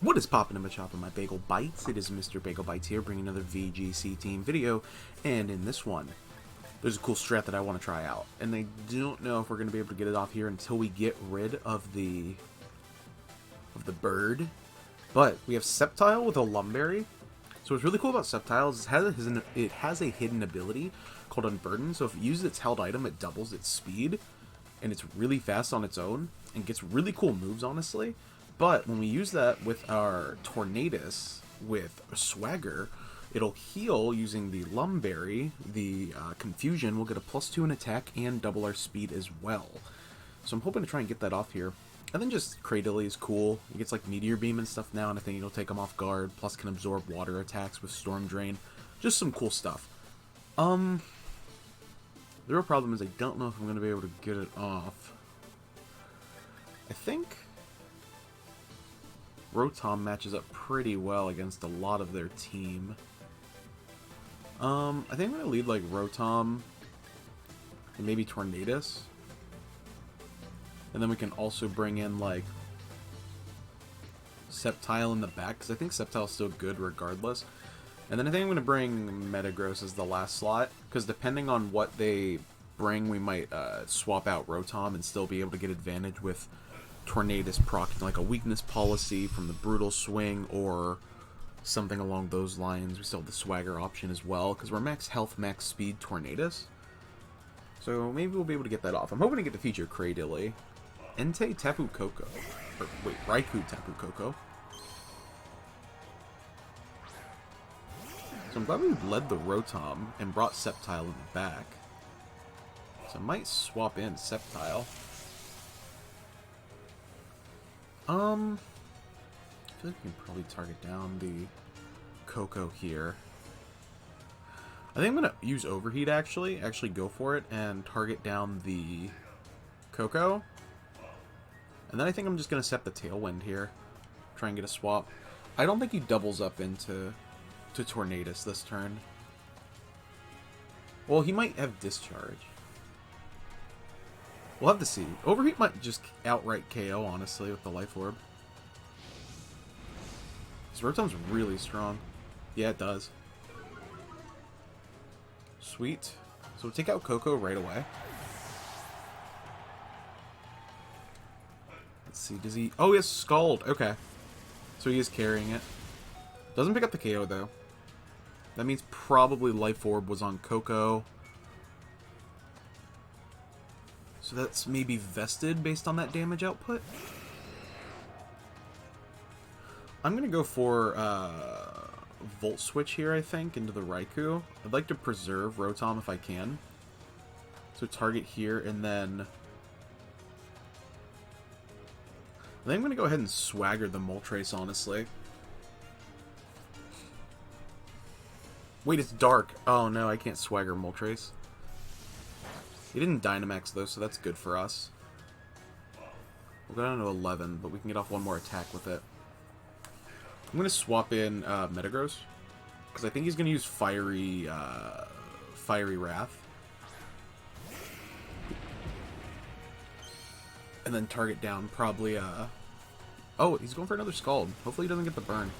What is poppin' in my chop in my Bagel Bites? It is Mr. Bagel Bites here, bringing another VGC team video, and in this one, there's a cool strat that I want to try out, and I don't know if we're going to be able to get it off here until we get rid of the bird, but we have Sceptile with a Lumberry. So what's really cool about Sceptile is it has a hidden ability called Unburden, so if it uses its held item, it doubles its speed, and it's really fast on its own, and gets really cool moves, honestly. But when we use that with our Tornadus with Swagger, it'll heal using the Lumberry. The Confusion will get a +2 in attack and double our speed as well. So I'm hoping to try and get that off here. And then just Cradily is cool. It gets like Meteor Beam and stuff now, and I think it'll take them off guard. Plus can absorb water attacks with Storm Drain. Just some cool stuff. The real problem is I don't know if I'm going to be able to get it off. I think Rotom matches up pretty well against a lot of their team. I think I'm going to lead like Rotom and maybe Tornadus. And then we can also bring in like Sceptile in the back, because I think Sceptile's still good regardless. And then I think I'm going to bring Metagross as the last slot, because depending on what they bring, we might swap out Rotom and still be able to get advantage with Tornadus proc, like a weakness policy from the Brutal Swing or something along those lines. We still have the Swagger option as well, because we're max health, max speed Tornadus. So maybe we'll be able to get that off. I'm hoping to get to feature Cradily. Entei Tapu Koko. Or, wait, Raikou Tapu Koko. So I'm glad we led the Rotom and brought Sceptile in the back. So I might swap in Sceptile. I feel like we can probably target down the Koko here. I think I'm going to use Overheat, actually go for it, and target down the Koko. And then I think I'm just going to set the Tailwind here. Try and get a swap. I don't think he doubles up into Tornadus this turn. Well, he might have Discharge. We'll have to see. Overheat might just outright KO, honestly, with the Life Orb. This Rotom's really strong. Yeah, it does. Sweet. So we'll take out Koko right away. Let's see, does he... Oh, he has Scald. Okay. So he is carrying it. Doesn't pick up the KO, though. That means probably Life Orb was on Koko. So that's maybe vested based on that damage output. I'm going to go for Volt Switch here, I think, into the Raikou. I'd like to preserve Rotom if I can. So target here, and then I think I'm going to go ahead and Swagger the Moltres, honestly. Wait, it's dark. Oh no, I can't Swagger Moltres. He didn't Dynamax though, so that's good for us. We'll go down to 11, but we can get off one more attack with it. I'm going to swap in Metagross, because I think he's going to use Fiery Wrath. And then target down probably... Oh, he's going for another Scald. Hopefully he doesn't get the burn.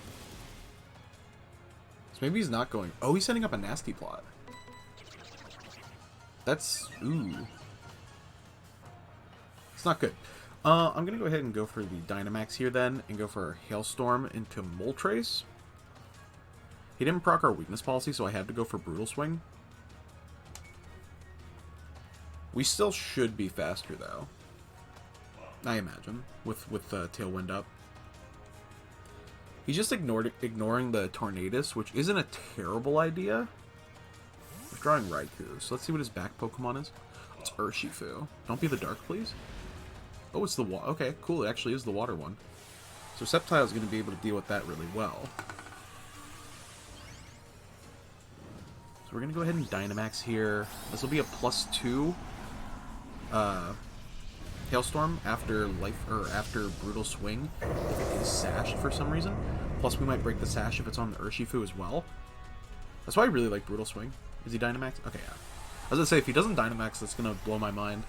So maybe he's not going... Oh, he's setting up a nasty plot. That's... Ooh. It's not good. I'm going to go ahead and go for the Dynamax here then, and go for Hailstorm into Moltres. He didn't proc our weakness policy, so I had to go for Brutal Swing. We still should be faster, though. I imagine, with Tailwind up. He's just ignoring the Tornadus, which isn't a terrible idea. He's drawing Raikou, so let's see what his back Pokemon is. It's Urshifu. Don't be the dark, please. Oh, it's the water. Okay, cool. It actually is the water one. So Sceptile is going to be able to deal with that really well. So we're going to go ahead and Dynamax here. This will be a +2 Hailstorm after after Brutal Swing if it is sashed for some reason. Plus we might break the sash if it's on the Urshifu as well. That's why I really like Brutal Swing. Is he Dynamax? Okay, yeah. I was going to say, if he doesn't Dynamax, that's going to blow my mind.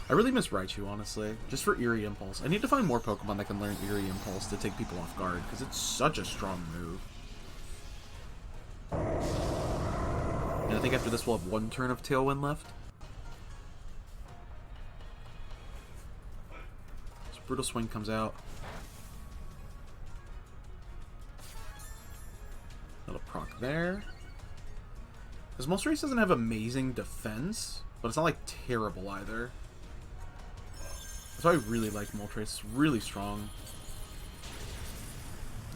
I really miss Raichu, honestly, just for Eerie Impulse. I need to find more Pokemon that can learn Eerie Impulse to take people off guard, because it's such a strong move. And I think after this we'll have one turn of Tailwind left. So Brutal Swing comes out. Little proc there. Because Moltres doesn't have amazing defense, but it's not like terrible either. That's why I really like Moltres. It's really strong.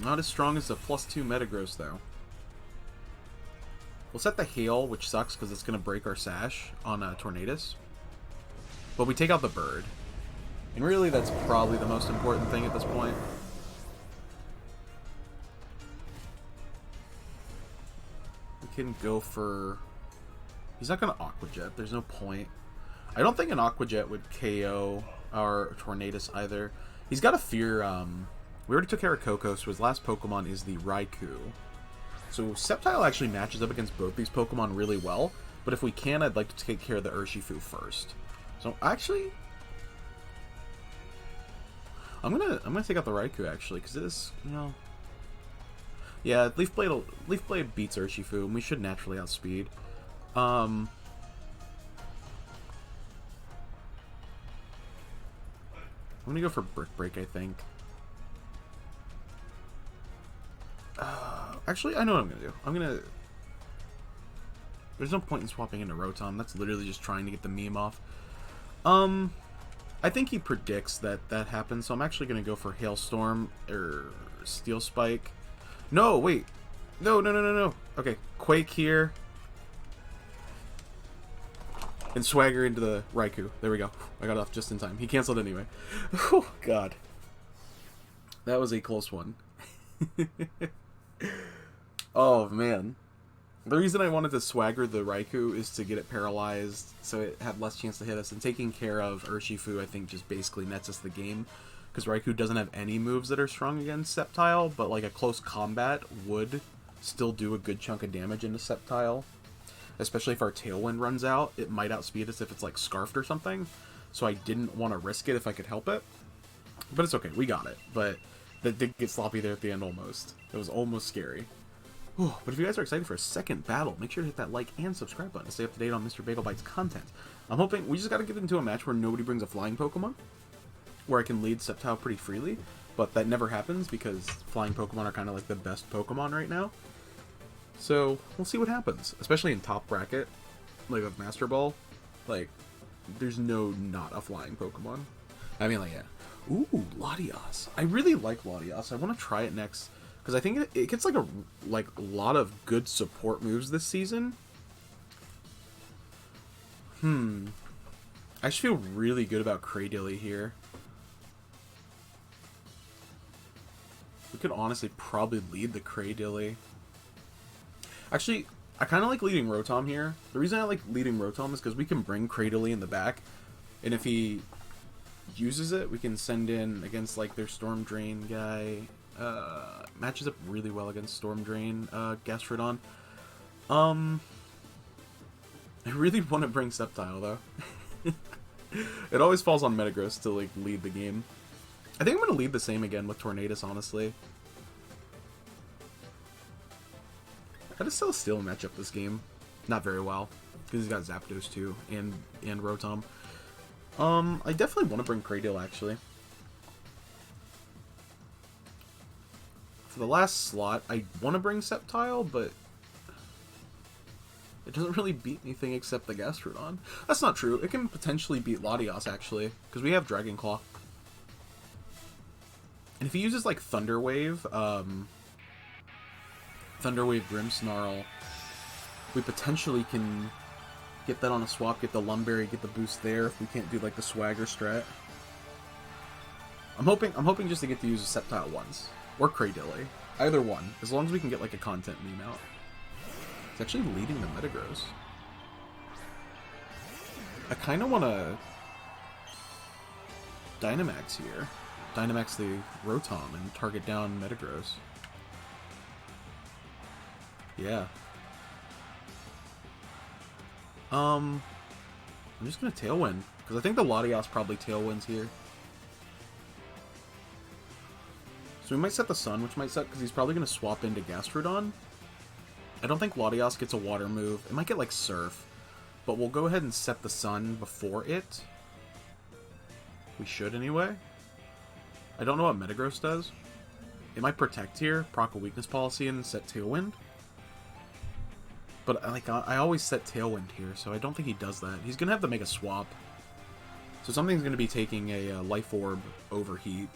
Not as strong as the +2 Metagross, though. We'll set the Hail, which sucks because it's going to break our Sash on Tornadus. But we take out the Bird. And really, that's probably the most important thing at this point. We can go for... He's not going to Aqua Jet. There's no point. I don't think an Aqua Jet would KO our Tornadus either. He's got a Fear... we already took care of Coco, so his last Pokemon is the Raikou. So Sceptile actually matches up against both these Pokemon really well, but if we can, I'd like to take care of the Urshifu first. So actually, I'm gonna take out the Raikou actually, because this, you know, yeah, Leaf Blade beats Urshifu, and we should naturally outspeed. I'm gonna go for Brick Break, I think. Actually, I know what I'm going to do. There's no point in swapping into Rotom. That's literally just trying to get the meme off. I think he predicts that that happens, so I'm actually going to go for Hailstorm or Steel Spike. No, wait. No. Okay, Quake here. And Swagger into the Raikou. There we go. I got off just in time. He canceled anyway. Oh, God. That was a close one. Oh, man. The reason I wanted to Swagger the Raikou is to get it paralyzed so it had less chance to hit us. And taking care of Urshifu, I think, just basically nets us the game. Because Raikou doesn't have any moves that are strong against Sceptile, but like a close combat would still do a good chunk of damage into Sceptile. Especially if our Tailwind runs out, it might outspeed us if it's like Scarfed or something. So I didn't want to risk it if I could help it. But it's okay, we got it. But that did get sloppy there at the end almost. It was almost scary. But if you guys are excited for a second battle, make sure to hit that like and subscribe button to stay up to date on Mr. Bagel Bites content. I'm hoping we just got to get into a match where nobody brings a flying Pokemon, where I can lead Sceptile pretty freely, but that never happens because flying Pokemon are kind of like the best Pokemon right now. So we'll see what happens, especially in top bracket, like with Master Ball. Like, there's no not a flying Pokemon. I mean, like, yeah. Ooh, Latias. I really like Latias. I want to try it next. Because I think it gets like a lot of good support moves this season. I just feel really good about Cradily here. We could honestly probably lead the Cradily. Actually, I kind of like leading Rotom here. The reason I like leading Rotom is because we can bring Cradily in the back. And if he uses it, we can send in against like their Storm Drain guy. Matches up really well against Storm Drain, Gastrodon. I really want to bring Sceptile, though. It always falls on Metagross to, like, lead the game. I think I'm going to lead the same again with Tornadus, honestly. How does Celesteela match up this game? Not very well, because he's got Zapdos, too, and Rotom. I definitely want to bring Cradily, actually. For the last slot, I want to bring Sceptile, but it doesn't really beat anything except the Gastrodon. That's not true. It can potentially beat Latias, actually, because we have Dragon Claw. And if he uses, like, Thunder Wave Grimmsnarl, we potentially can get that on a swap, get the Lumberry, get the boost there if we can't do, like, the Swagger strat. I'm hoping just to get to use a Sceptile once. Or Cradily. Either one. As long as we can get, like, a content meme out. It's actually leading the Metagross. I kind of want to Dynamax here. Dynamax the Rotom and target down Metagross. Yeah. I'm just going to Tailwind. Because I think the Latios probably tailwinds here. So we might set the Sun, which might suck because he's probably going to swap into Gastrodon. I don't think Latios gets a water move. It might get like Surf. But we'll go ahead and set the Sun before it. We should anyway. I don't know what Metagross does. It might protect here, proc a weakness policy, and set Tailwind. But like I always set Tailwind here, so I don't think he does that. He's going to have to make a swap. So something's going to be taking a Life Orb Overheat.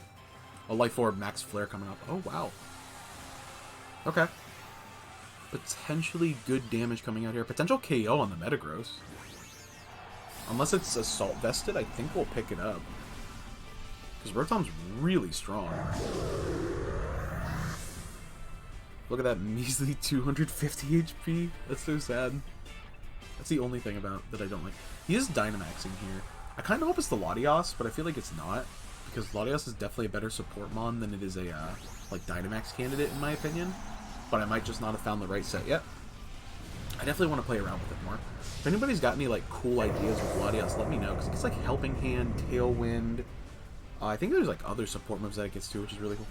A Life Orb Max Flare coming up. Oh, wow. Okay. Potentially good damage coming out here. Potential KO on the Metagross. Unless it's Assault Vested, I think we'll pick it up. Because Rotom's really strong. Look at that measly 250 HP. That's so sad. That's the only thing about that I don't like. He is Dynamaxing here. I kind of hope it's the Latios, but I feel like it's not. Because Latios is definitely a better support mon than it is a like Dynamax candidate, in my opinion. But I might just not have found the right set yet. I definitely want to play around with it more. If anybody's got any like cool ideas with Latios, let me know. Because it gets like Helping Hand, Tailwind. I think there's like other support moves that it gets too, which is really cool.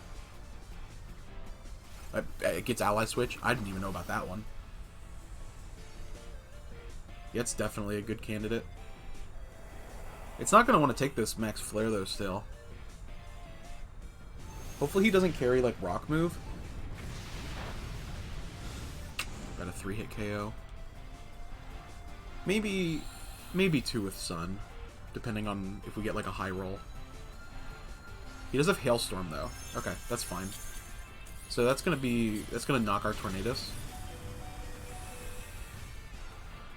It gets Ally Switch. I didn't even know about that one. Yeah, it's definitely a good candidate. It's not going to want to take this Max Flare though still. Hopefully he doesn't carry like Rock Move. Got a 3-hit KO. Maybe 2 with Sun, depending on if we get like a high roll. He does have Hailstorm though. Okay, that's fine. So that's gonna knock our Tornadus.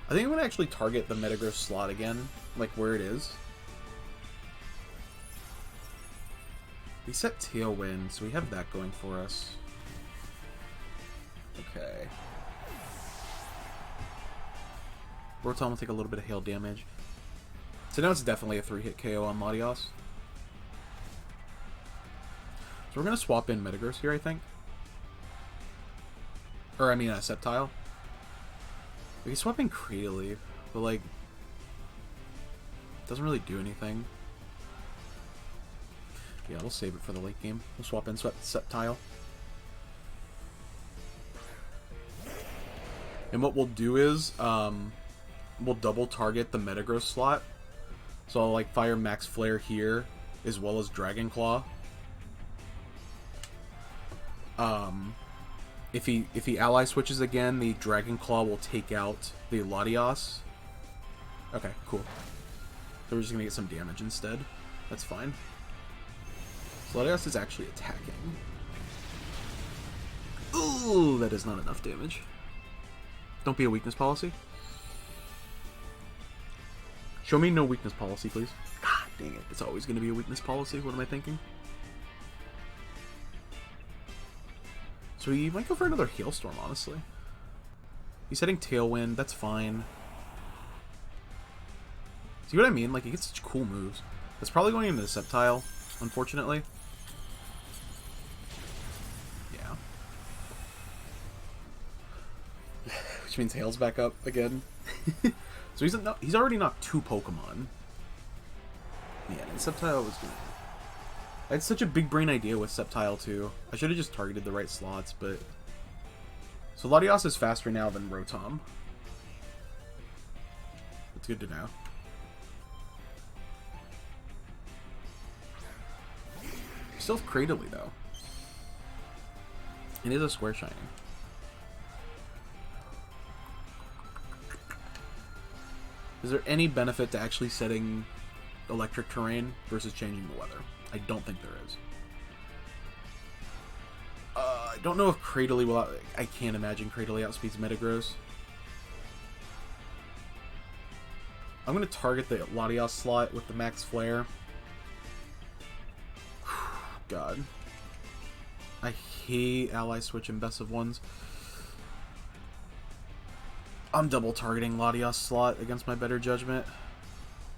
I think I'm gonna actually target the Metagross slot again, like where it is. We set Tailwind, so we have that going for us. Okay. Rotom will take a little bit of hail damage. So now it's definitely a 3-hit KO on Latios. So we're going to swap in Metagross here, I think. Or, I mean, Sceptile. We can swap in Cradily, but, like, doesn't really do anything. Yeah, we'll save it for the late game. We'll swap in Sceptile. And what we'll do is, we'll double target the Metagross slot. So I'll, like, fire Max Flare here, as well as Dragon Claw. If he ally switches again, the Dragon Claw will take out the Latios. Okay, cool. So we're just gonna get some damage instead. That's fine. So Latios is actually attacking. Ooh, that is not enough damage. Don't be a weakness policy. Show me no weakness policy, please. God dang it. It's always gonna be a weakness policy. What am I thinking? So he might go for another Hailstorm, honestly. He's hitting Tailwind, that's fine. See what I mean? Like, he gets such cool moves. That's probably going into the Sceptile, unfortunately. Yeah. Which means Hail's back up again. So he's already knocked 2 Pokemon. Yeah, and Sceptile was good. I had such a big brain idea with Sceptile too. I should have just targeted the right slots, but... So Latios is faster now than Rotom. That's good to know. Still have Cradily though. It is a Square Shining. Is there any benefit to actually setting electric terrain versus changing the weather? I don't think there is. I don't know if Cradily will... I can't imagine Cradily outspeeds Metagross. I'm going to target the Latios slot with the Max Flare. God. I hate Ally Switch and Best of Ones. I'm double targeting Latios slot against my better judgment.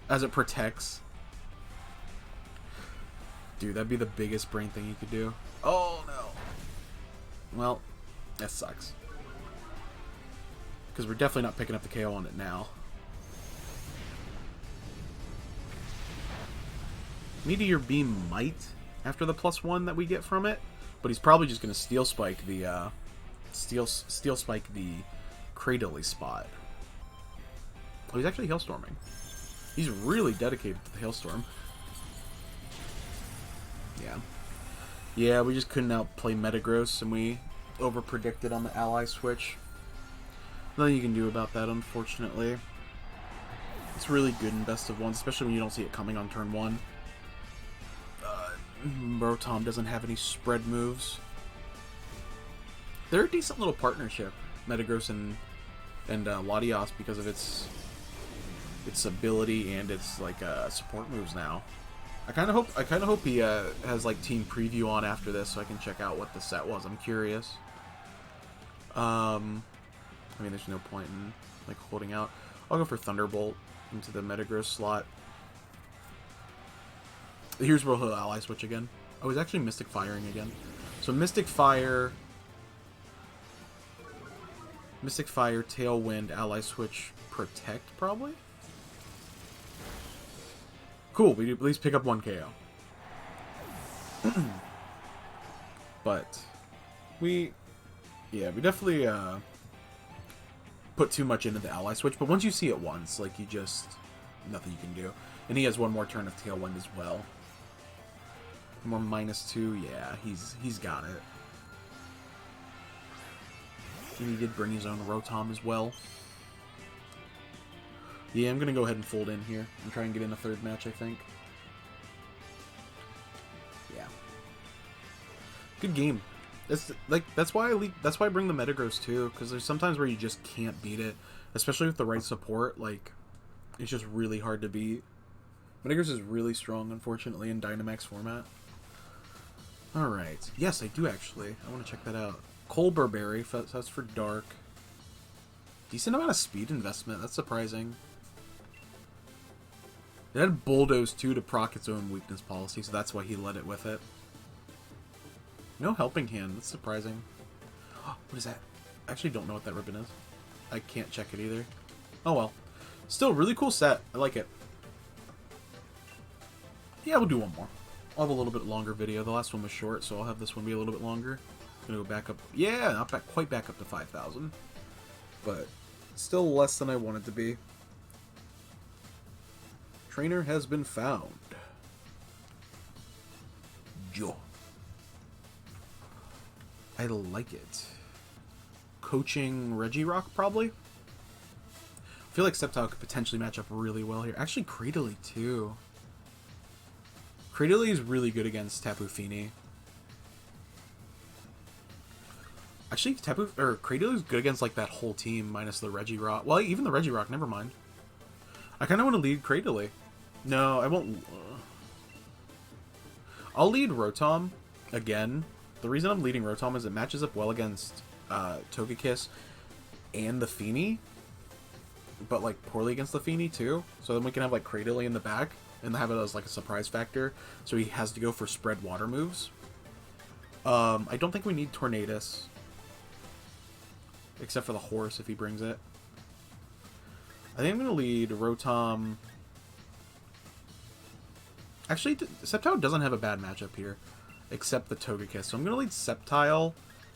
As it protects. Dude, that'd be the biggest brain thing you could do. Oh, no. Well, that sucks. Because we're definitely not picking up the KO on it now. Meteor Beam might after the +1 that we get from it, but he's probably just going to Steel Spike the Steel Spike the Cradily spot. Oh, he's actually Hailstorming. He's really dedicated to the Hailstorm. Yeah. Yeah, we just couldn't outplay Metagross, and we overpredicted on the ally switch. Nothing you can do about that, unfortunately. It's really good in best of ones, especially when you don't see it coming on turn 1. Rotom doesn't have any spread moves. They're a decent little partnership, Metagross and Latios, because of its ability and its like support moves now. I kind of hope he has like team preview on after this, so I can check out what the set was. I'm curious. I mean, there's no point in like holding out. I'll go for Thunderbolt into the Metagross slot. Here's where he'll ally switch again. Oh, he's actually Mystic Firing again. So Mystic Fire, Tailwind, ally switch, Protect probably. Cool, we at least pick up 1 KO. But we definitely put too much into the ally switch, but once you see it once, like, you just, nothing you can do. And he has one more turn of Tailwind as well. More -2, yeah, he's got it. And he did bring his own Rotom as well. Yeah, I'm gonna go ahead and fold in here and try and get in a third match, I think. Yeah. Good game. That's why I bring the Metagross too, because there's sometimes where you just can't beat it, especially with the right support. Like, it's just really hard to beat. Metagross is really strong, unfortunately, in Dynamax format. Alright. Yes, I do actually. I want to check that out. Colburberry, that's for Dark. Decent amount of speed investment. That's surprising. It had Bulldoze too to proc its own weakness policy, so that's why he led it with it. No Helping Hand. That's surprising. What is that? I actually don't know what that ribbon is. I can't check it either. Oh well. Still, really cool set. I like it. Yeah, we'll do one more. I'll have a little bit longer video. The last one was short, so I'll have this one be a little bit longer. I'm gonna go back up. Yeah, not quite back up to 5,000. But still less than I want it to be. Trainer has been found. Joe. I like it. Coaching Regirock, probably? I feel like Sceptile could potentially match up really well here. Actually, Cradily, too. Cradily is really good against Tapu Fini. Actually, Cradily is good against like that whole team minus the Regirock. Well, even the Regirock, never mind. I kind of want to lead Cradily. No, I won't. I'll lead Rotom again. The reason I'm leading Rotom is it matches up well against Togekiss and the Fini, but like poorly against the Fini too. So then we can have like Cradily in the back and have it as like a surprise factor. So he has to go for spread water moves. I don't think we need Tornadus, except for the horse if he brings it. I think I'm going to lead Rotom. Actually, Sceptile doesn't have a bad matchup here, except the Togekiss. So I'm going to lead Sceptile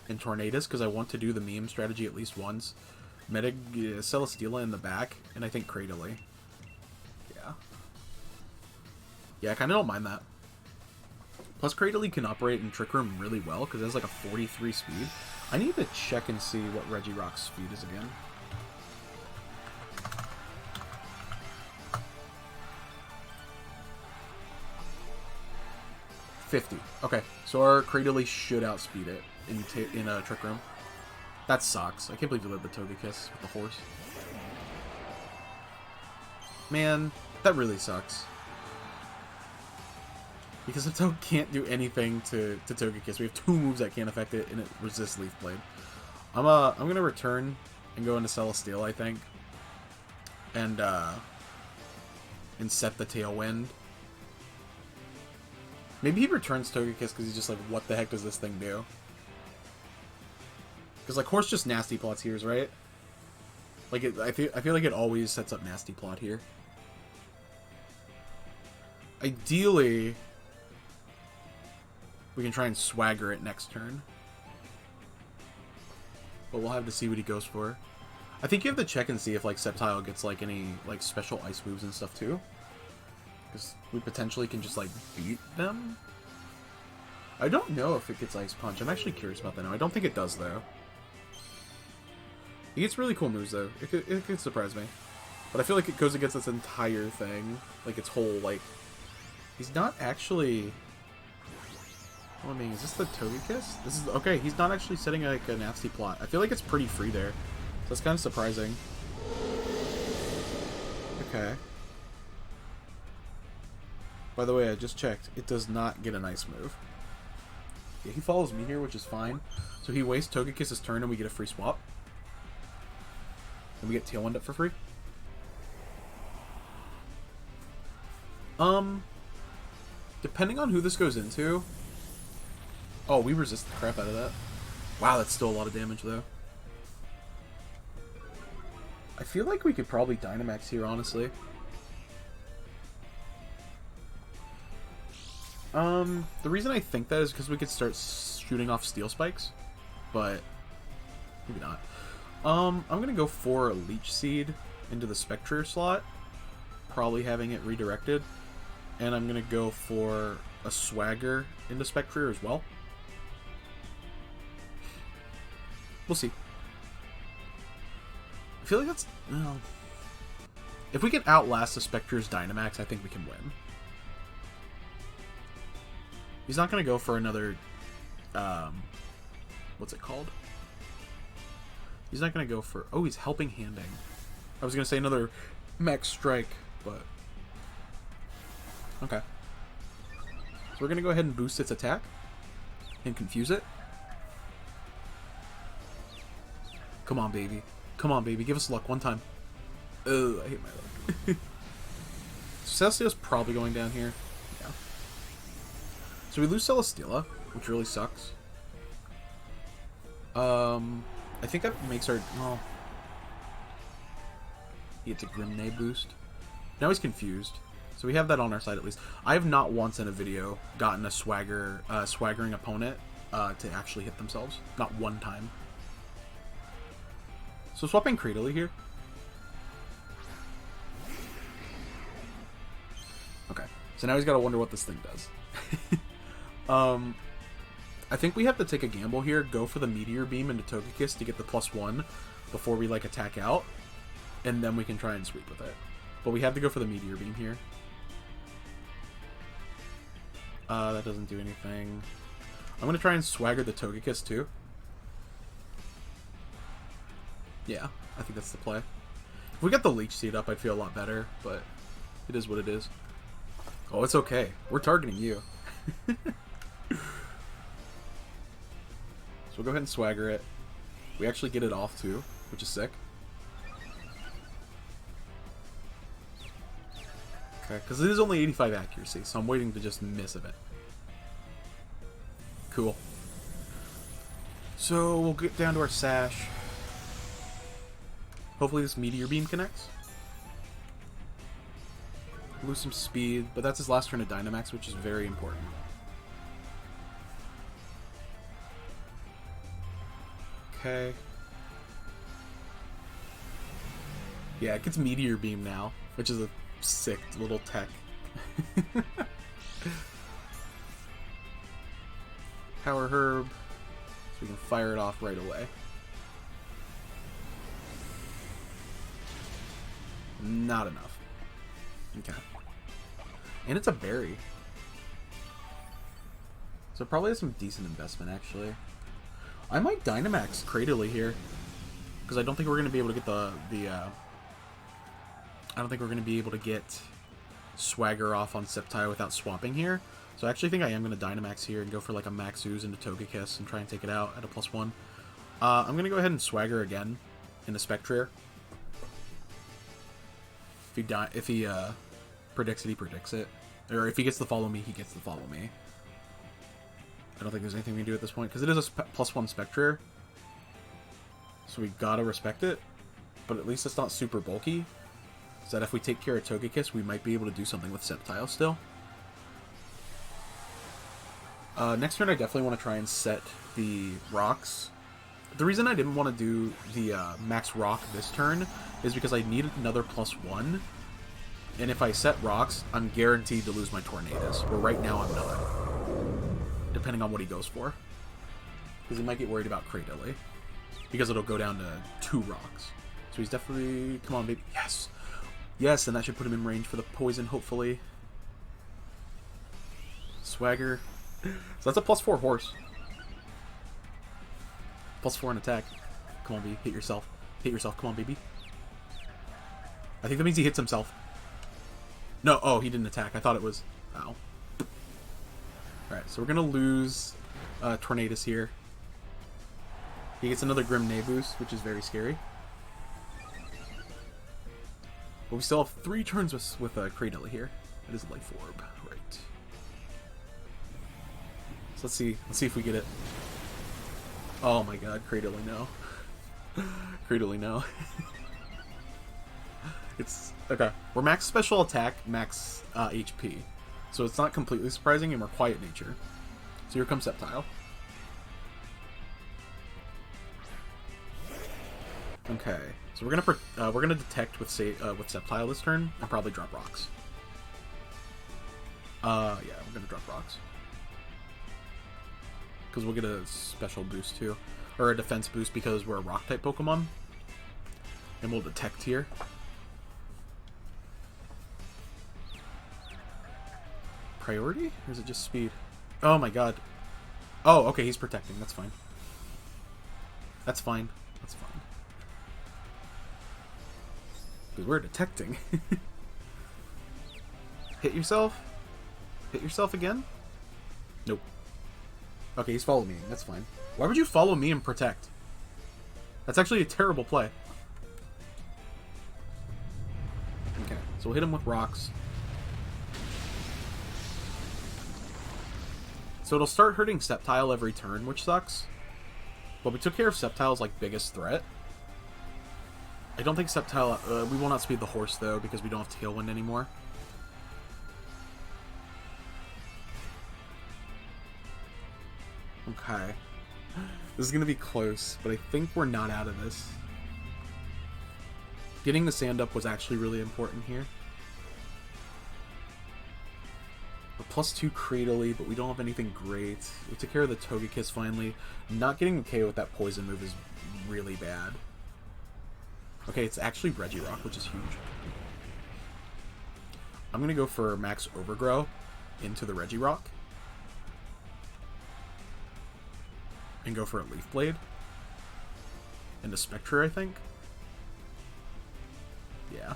and Tornadus because I want to do the meme strategy at least once. Celesteela in the back, and I think Cradily. Yeah. Yeah, I kind of don't mind that. Plus, Cradily can operate in Trick Room really well because it has like a 43 speed. I need to check and see what Regirock's speed is again. $50. Okay, so our Cradily should outspeed it in a Trick Room. That sucks. I can't believe you led the Togekiss with the horse. Man, that really sucks. Because the Toad can't do anything to Togekiss. We have 2 moves that can't affect it, and it resists Leaf Blade. I'm gonna return and go into Celesteela, I think, and set the Tailwind. Maybe he returns Togekiss because he's just like, what the heck does this thing do? Because like Horse just nasty plots here, right? Like I feel like it always sets up nasty plot here. Ideally, we can try and swagger it next turn. But we'll have to see what he goes for. I think you have to check and see if, like, Sceptile gets, like, any, like, special ice moves and stuff, too. Because we potentially can just, like, beat them. I don't know if it gets Ice Punch. I'm actually curious about that now. I don't think it does, though. He gets really cool moves, though. It could surprise me. But I feel like it goes against this entire thing. Like, its whole, like... He's not actually... Oh, I mean, is this the Togekiss? This is... Okay, he's not actually setting, like, a nasty plot. I feel like it's pretty free there. So that's kind of surprising. Okay. By the way, I just checked. It does not get an ice move. Yeah, he follows me here, which is fine. So he wastes Togekiss's turn and we get a free swap. And we get Tailwind up for free. Depending on who this goes into... Oh, we resist the crap out of that. Wow, that's still a lot of damage, though. I feel like we could probably Dynamax here, honestly. The reason I think that is because we could start shooting off Steel Spikes. But, maybe not. I'm gonna go for a Leech Seed into the Spectre slot. Probably having it redirected. And I'm gonna go for a Swagger into Spectre as well. We'll see. I feel like that's... Well, if we can outlast the Spectre's Dynamax, I think we can win. He's not going to go for another... what's it called? He's not going to go for... Oh, he's Helping Handing. I was going to say another Max Strike, but... Okay. So we're going to go ahead and boost its attack. And confuse it. Come on, baby. Come on, baby. Give us luck one time. Oh, I hate my luck. Celesteel's probably going down here. Yeah. So we lose Celesteela, which really sucks. I think that makes our... Well, he gets a Grimnay boost. Now he's confused. So we have that on our side at least. I have not once in a video gotten a swaggering opponent to actually hit themselves. Not one time. So swapping Cradily here. Okay. So now he's got to wonder what this thing does. I think we have to take a gamble here. Go for the Meteor Beam into Togekiss to get the +1 before we, like, attack out. And then we can try and sweep with it. But we have to go for the Meteor Beam here. That doesn't do anything. I'm going to try and swagger the Togekiss too. Yeah, I think that's the play. If we got the Leech Seed up, I'd feel a lot better, but it is what it is. Oh, it's okay. We're targeting you. So we'll go ahead and swagger it. We actually get it off too, which is sick. Okay, because it is only 85 accuracy, so I'm waiting to just miss a bit. Cool. So we'll get down to our Sash. Hopefully this Meteor Beam connects. Lose some speed, but that's his last turn of Dynamax, which is very important. Okay. Yeah, it gets Meteor Beam now, which is a sick little tech. Power Herb, so we can fire it off right away. Not enough. Okay. And it's a berry. So it probably has some decent investment, actually. I might Dynamax Cradily here. Because I don't think we're going to be able to get I don't think we're going to be able to get Swagger off on Sceptile without swapping here. So I actually think I am going to Dynamax here and go for like a Max Ooze into Togekiss and try and take it out at a +1. I'm going to go ahead and Swagger again into Spectre. If he predicts it, he predicts it. Or if he gets the Follow Me, he gets the Follow Me. I don't think there's anything we can do at this point, because it is a +1 Spectre. So we gotta respect it. But at least it's not super bulky. So that if we take care of Togekiss, we might be able to do something with Sceptile still. Next turn I definitely want to try and set the rocks. The reason I didn't want to do the max rock this turn is because I need another +1. And if I set rocks, I'm guaranteed to lose my tornadoes. But right now I'm not. Depending on what he goes for. Because he might get worried about Cradily. Because it'll go down to 2 rocks. So he's definitely... Come on, baby. Yes! Yes, and that should put him in range for the poison, hopefully. Swagger. So that's a +4 horse. +4 in attack. Come on, baby. Hit yourself. Hit yourself. Come on, baby. I think that means he hits himself. No, oh, he didn't attack. I thought it was... Ow. Alright, so we're going to lose Tornadus here. He gets another Grim Nay boost, which is very scary. But we still have 3 turns with Cradily here. It is Life Orb. Right. So let's see if we get it. Oh my god, Cradily, no. Cradily, no. It's... Okay, we're max special attack, max HP. So it's not completely surprising, and we're quiet nature. So here comes Sceptile. Okay, so we're gonna detect with Sceptile this turn, and probably drop rocks. Yeah, we're gonna drop rocks. Because we'll get a special boost too. Or a defense boost because we're a rock-type Pokemon. And we'll detect here. Priority? Or is it just speed? Oh my god. Oh, okay, he's protecting. That's fine. That's fine. That's fine. Because we're detecting. Hit yourself? Hit yourself again? Nope. Okay, he's following me. That's fine. Why would you follow me and protect? That's actually a terrible play. Okay, so we'll hit him with rocks. So it'll start hurting Sceptile every turn, which sucks. But we took care of Sceptile's, like, biggest threat. I don't think Sceptile... we will not speed the horse, though, because we don't have Tailwind anymore. Okay. This is going to be close, but I think we're not out of this. Getting the sand up was actually really important here. We're +2 Cradily, but we don't have anything great. We took care of the Togekiss finally. Not getting the KO with that poison move is really bad. Okay, it's actually Regirock, which is huge. I'm going to go for Max Overgrow into the Regirock. And go for a Leaf Blade. And a Spectre, I think. Yeah.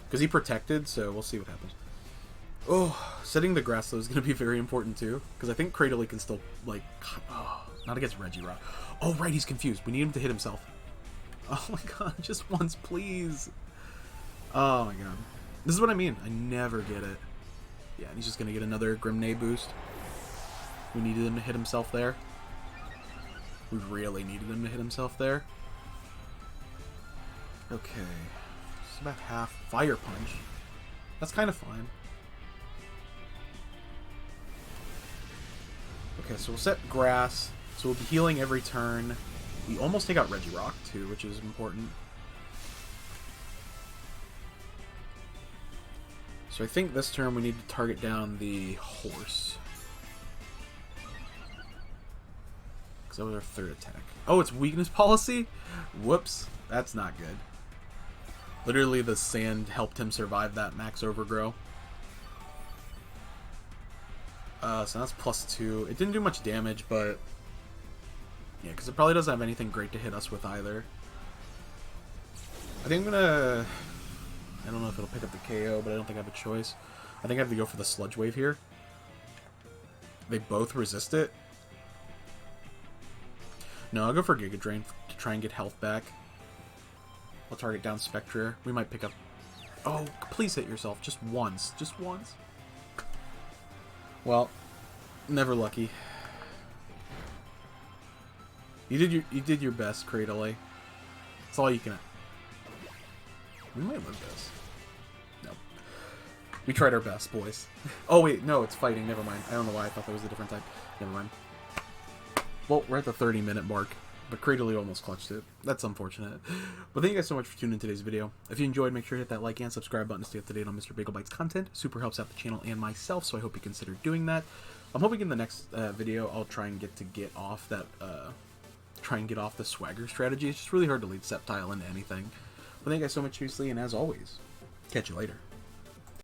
Because he protected, so we'll see what happens. Oh, setting the grass, though, is going to be very important, too. Because I think Cradily can still, like... Oh, not against Regirock. Oh, right, he's confused. We need him to hit himself. Oh my god, just once, please. Oh my god. This is what I mean. I never get it. Yeah, and he's just going to get another Grim Nay boost. We needed him to hit himself there. We really needed him to hit himself there. Okay. It's about half. Fire Punch. That's kind of fine. Okay, so we'll set Grass. So we'll be healing every turn. We almost take out Regirock, too, which is important. So I think this turn we need to target down the horse. Because that was our 3rd attack. Oh, it's weakness policy? Whoops. That's not good. Literally, the sand helped him survive that max overgrow. So that's +2. It didn't do much damage, but... Yeah, because it probably doesn't have anything great to hit us with either. I think I'm gonna... I don't know if it'll pick up the KO, but I don't think I have a choice. I think I have to go for the Sludge Wave here. They both resist it. No, I'll go for Giga Drain to try and get health back. I'll target down Spectre. We might pick up... Oh, please hit yourself. Just once. Just once. Well, never lucky. You did your best, Cradily. That's all you can... We might live this. Nope. We tried our best, boys. Oh, wait, no, it's fighting. Never mind. I don't know why I thought that was a different type. Never mind. Well, we're at the 30-minute mark, but Cradily almost clutched it. That's unfortunate. But thank you guys so much for tuning in today's video. If you enjoyed, make sure to hit that like and subscribe button to stay up to date on Mr. Bagel Bites content. Super helps out the channel and myself, so I hope you consider doing that. I'm hoping in the next video I'll try and get off that the swagger strategy. It's just really hard to lead Sceptile into anything. But thank you guys so much, seriously, and as always, catch you later.